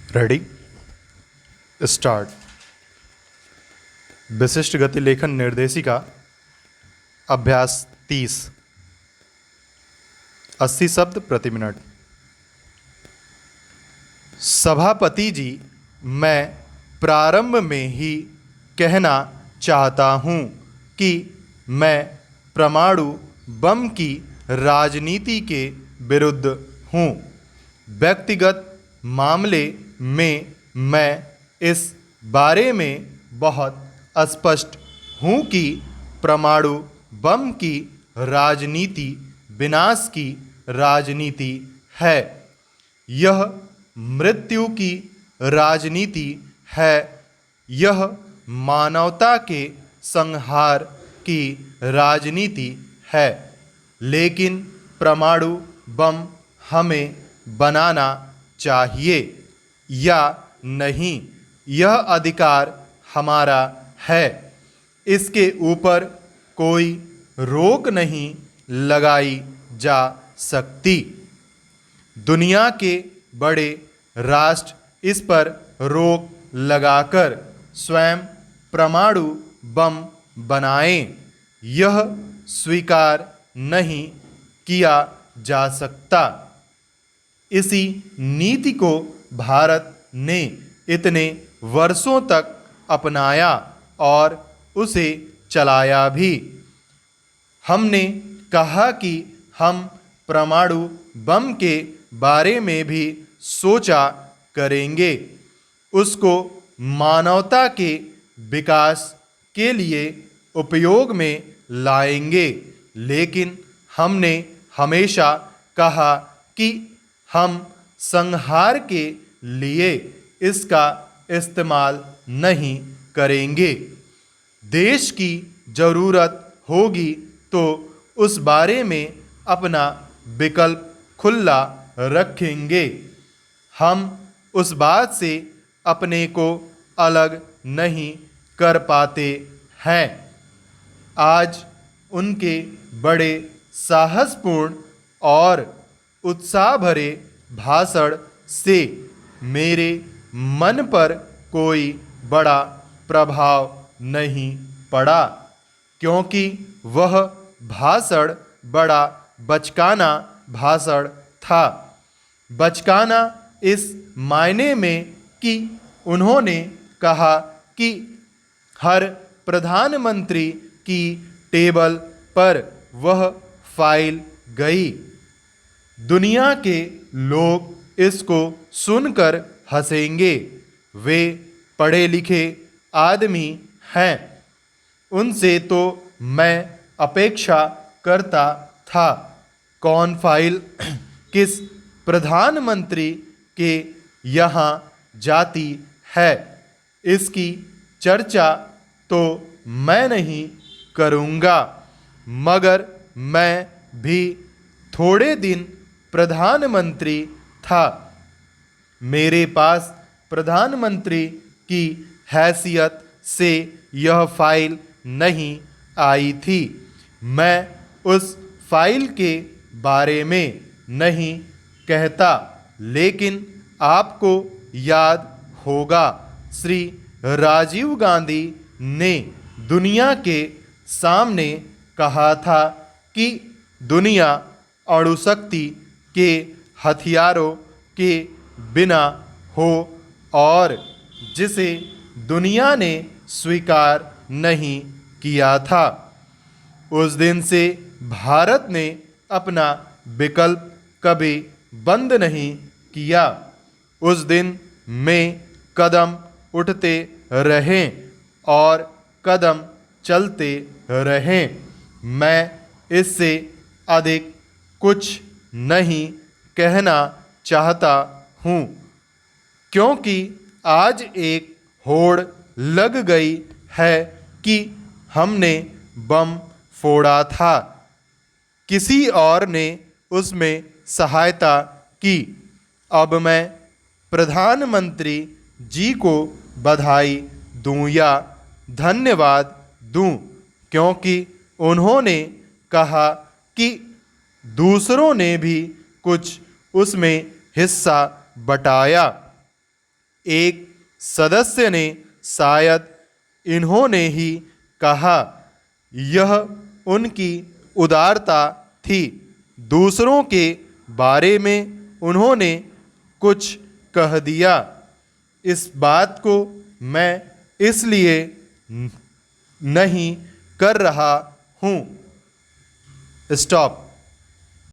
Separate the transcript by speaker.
Speaker 1: Ready start. विशिष्ट गति लेखन निर्देशिका अभ्यास 30। 80 शब्द प्रति मिनट। सभापति जी, मैं प्रारंभ में ही कहना चाहता हूं कि मैं परमाणु बम की राजनीति के विरुद्ध हूं। व्यक्तिगत मामले में मैं इस बारे में बहुत स्पष्ट हूं कि परमाणु बम की राजनीति विनाश की राजनीति है। यह मृत्यु की राजनीति है। यह मानवता के संहार की राजनीति है। लेकिन परमाणु बम हमें बनाना चाहिए या नहीं, यह अधिकार हमारा है। इसके ऊपर कोई रोक नहीं लगाई जा सकती। दुनिया के बड़े राष्ट्र इस पर रोक लगाकर स्वयं परमाणु बम बनाएं। यह स्वीकार नहीं किया जा सकता। इसी नीति को भारत ने इतने वर्षों तक अपनाया और उसे चलाया भी। हमने कहा कि हम परमाणु बम के बारे में भी सोचा करेंगे, उसको मानवता के विकास के लिए उपयोग में लाएंगे। लेकिन हमने हमेशा कहा कि हम संहार के लिए इसका इस्तेमाल नहीं करेंगे। देश की ज़रूरत होगी तो उस बारे में अपना विकल्प खुला रखेंगे। हम उस बात से अपने को अलग नहीं कर पाते हैं। आज उनके बड़े साहसपूर्ण और उत्साह भरे भाषण से मेरे मन पर कोई बड़ा प्रभाव नहीं पड़ा, क्योंकि वह भाषण बड़ा बचकाना भाषण था। बचकाना इस मायने में कि उन्होंने कहा कि हर प्रधानमंत्री की टेबल पर वह फाइल गई। दुनिया के लोग इसको सुनकर हंसेंगे। वे पढ़े लिखे आदमी हैं, उनसे तो मैं अपेक्षा करता था। कौन फाइल किस प्रधानमंत्री के यहाँ जाती है, इसकी चर्चा तो मैं नहीं करूँगा। मगर मैं भी थोड़े दिन प्रधानमंत्री था। मेरे पास प्रधानमंत्री की हैसियत से यह फाइल नहीं आई थी। मैं उस फाइल के बारे में नहीं कहता, लेकिन आपको याद होगा श्री राजीव गांधी ने दुनिया के सामने कहा था कि दुनिया अणुशक्ति के हथियारों के बिना हो, और जिसे दुनिया ने स्वीकार नहीं किया था। उस दिन से भारत ने अपना विकल्प कभी बंद नहीं किया। उस दिन में कदम उठते रहें और कदम चलते रहें। मैं इससे अधिक कुछ नहीं कहना चाहता हूँ, क्योंकि आज एक होड़ लग गई है कि हमने बम फोड़ा था। किसी और ने उसमें सहायता की। अब मैं प्रधानमंत्री जी को बधाई दूं या धन्यवाद दूं, क्योंकि उन्होंने कहा कि दूसरों ने भी कुछ उसमें हिस्सा बटाया। एक सदस्य ने शायद इन्होंने ही कहा, यह उनकी उदारता थी। दूसरों के बारे में उन्होंने कुछ कह दिया। इस बात को मैं इसलिए नहीं कर रहा हूँ। स्टॉप।